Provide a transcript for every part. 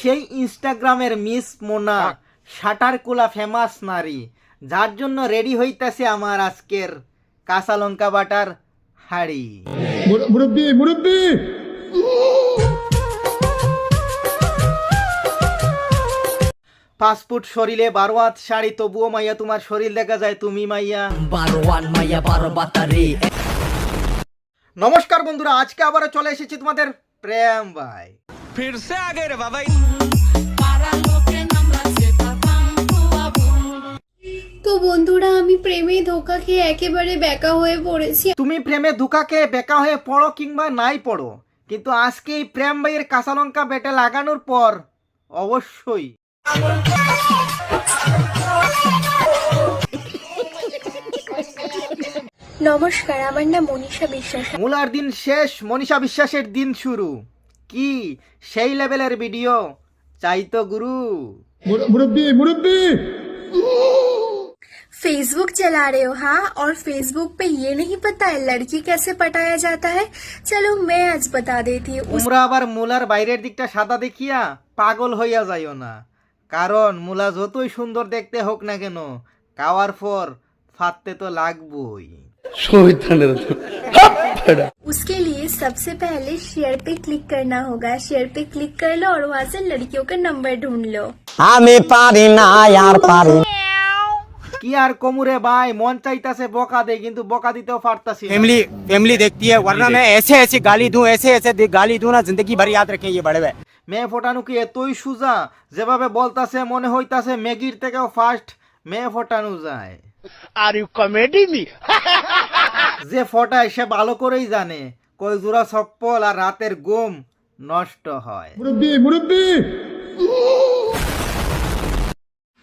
সেই ইনস্টাগ্রামের miss Mona shutter কোলা famous নারী, যার জন্য রেডি হইতাছে আমার আজকের কাঁচা লঙ্কা বাটার হাড়ি। মুরব্বি মুরব্বি পাসপোর্ট শরীরে 12 হাত শাড়ি, তবুও মাইয়া তোমার শরীর দেখা যায় তুমি মাইয়া 12 মাইয়া 12 বাতারি। নমস্কার বন্ধুরা, আজকে আবারও চলে এসেছি তোমাদের প্রেম ভাই। फिर से आ गए रे बाबा। তো বন্ধুরা, আমি প্রেমে ধোকা খেয়ে একেবারে বেকা হয়ে পড়েছি। তুমি প্রেমে ধোকাকে বেকা হয়ে পড়ো কিংবা নাই পড়ো, কিন্তু আজকে এই প্রেম ভাইয়ের কাঁচা লঙ্কা বেটে লাগানোর পর অবশ্যই নমস্কার, আমার নাম মনীষা বিশ্বাস। মূলার দিন শেষ, মনীষা বিশ্বাসের দিন শুরু। কি সেই লেভেলের ভিডিও চাই তো গুরু। মুরব্বি মুরব্বি फेसबुक चला रहे हो? हाँ, और फेसबुक पे ये नहीं पता है लड़की कैसे पटाया जाता है? चलो मैं आज बता देती हूँ। তোমরা আবার মূলার বাইরের দিকটা সাদা দেখিয়া পাগল হইয়া যাইও না, কারণ মূলা যতই সুন্দর দেখতে হোক না কেন, খাওয়ার পর ফাটতে তো লাগবই। उसके लिए सबसे पहले शेयर पे क्लिक करना होगा। शेयर पे क्लिक कर लो और वहाँ से लड़कियों का नंबर ढूंढ लो। আমি পারি না আর পারি। কি আর কমুরে ভাই, মন চাইতাছে বকা দে, কিন্তু বকা দিতেও পারতাছি না। फैमिली देखती है, वरना मैं ऐसे ऐसे गाली दूं, ऐसे ऐसे गाली दूं ना, जिंदगी भर याद रखें ये बड़े भाई। মেয়ে ফোটানো কি এতই সুজা? যেভাবে বলতাছে মনে হইতাছে ম্যাগির থেকেও ফাস্ট মেয়ে ফোটানো যায়। Are you comedy me? যে ফটায় সে ভালো করেই জানে কই জোড়া চপ্পল আর রাতের ঘুম নষ্ট হয়।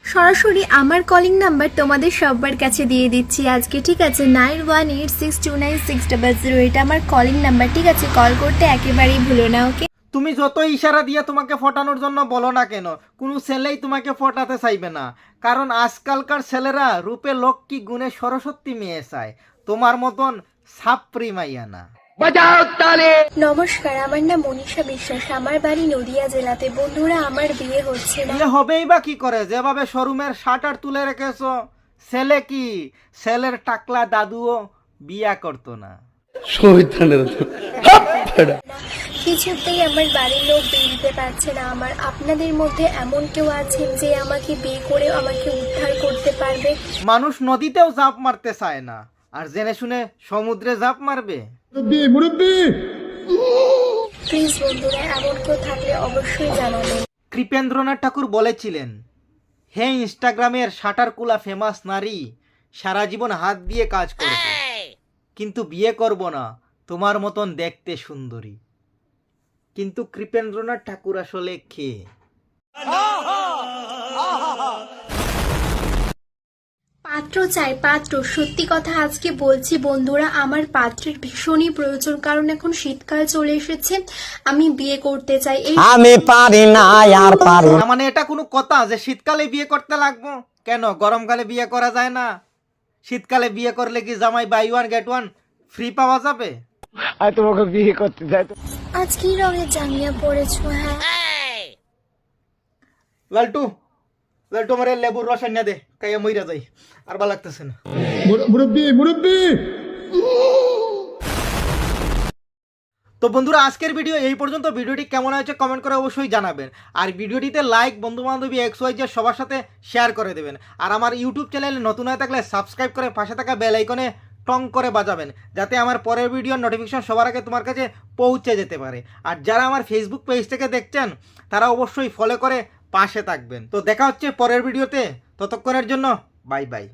সরাসরি আমার কলিং নাম্বার তোমাদের সবার কাছে দিয়ে দিচ্ছি আজকে, ঠিক আছে? 9186296000, এটা আমার কলিং নাম্বার, ঠিক আছে? কল করতে একেবারেই ভুলো না, ওকে? তুমি যত ইশারা দিয়ে তোমাকে ফটানোর জন্য বলো না কেন, কোনো ছেলেই তোমাকে ফটাতে চাইবে না, কারণ আজকালকার ছেলেরা রূপে লক্ষ্মী গুণে সরস্বতী মেয়ে চায়, তোমার মতন ছাপরি মাইয়া না। নমস্কার, আমার নাম মনীষা বিশ্বাস, আমার বাড়ি নদিয়া জেলাতে। বন্ধুরা, আমার বিয়ে হচ্ছে না। বিয়ে হবেই বা কি করে? যেভাবে শোরুমের শাটার তুলে রেখেছো, ছেলে কি ছেলের টাকলা দাদুও বিয়া করতো না। কিছুতেই আমার বাড়ির লোক বিয়ে দিতে পারছে না আমার। আপনাদের মধ্যে এমন কেউ আছেন যে আমাকে বিয়ে করে আমাকে উদ্ধার করতে পারবে? মানুষ নদীতেও ঝাঁপ মারতে চায় না, আর জেনে শুনে সমুদ্রে ঝাঁপ মারবে। প্লিজ বন্ধুরা, এমন কেউ থাকলে অবশ্যই জানাবেন। কৃপেন্দ্রনাথ ঠাকুর বলেছিলেন, হে ইনস্টাগ্রামের শাটার কুলা ফেমাস নারী, সারা জীবন হাত দিয়ে কাজ করব, কিন্তু বিয়ে করব না তোমার মতন দেখতে সুন্দরী। কিন্তু কৃপেন্দ্রনাথ ঠাকুর আসলে কে? পাত্র চাই, পাত্র। সত্যি কথা আজকে বলছি বন্ধুরা, আমার পাত্রের ভীষণই প্রয়োজন, কারণ এখন শীতকাল চলে এসেছে, আমি বিয়ে করতে চাই। এই আমি পারি না আর পারি। মানে এটা কোনো কথা যে শীতকালে বিয়ে করতে লাগবো? কেন গরমকালে বিয়ে করা যায় না? শীতকালে বিয়ে করলে কি জামাই buy one get one free পাওয়া যাবে? তোমাকে বিয়ে করতে যাই তো আজ কি রঙের জাঙ্গিয়া পরেছো? হ্যাঁ লালটু, লালটু আমার লেবুর রস এনে দে, কাইয়া মইরা যাই, আর ভালো লাগতেছে না। তো বন্ধুরা, আজকের ভিডিও এই পর্যন্ত। ভিডিওটি কেমন হয়েছে কমেন্ট করে অবশ্যই জানাবেন, আর ভিডিওটিতে লাইক, বন্ধু বান্ধবী XYZ সবার সাথে শেয়ার করে দেবেন, আর আমার ইউটিউব চ্যানেলে নতুন হয়ে থাকলে সাবস্ক্রাইব করে পাশে থাকা বেল আইকনে টং করে বাজাবেন, যাতে আমার পরের ভিডিওর নোটিফিকেশন সবার আগে তোমার কাছে পৌঁছে যেতে পারে। আর যারা আমার ফেসবুক পেজ থেকে দেখছেন তারা অবশ্যই ফলো করে পাশে থাকবেন। তো দেখা হচ্ছে পরের ভিডিওতে, ততক্ষণের জন্য বাই বাই।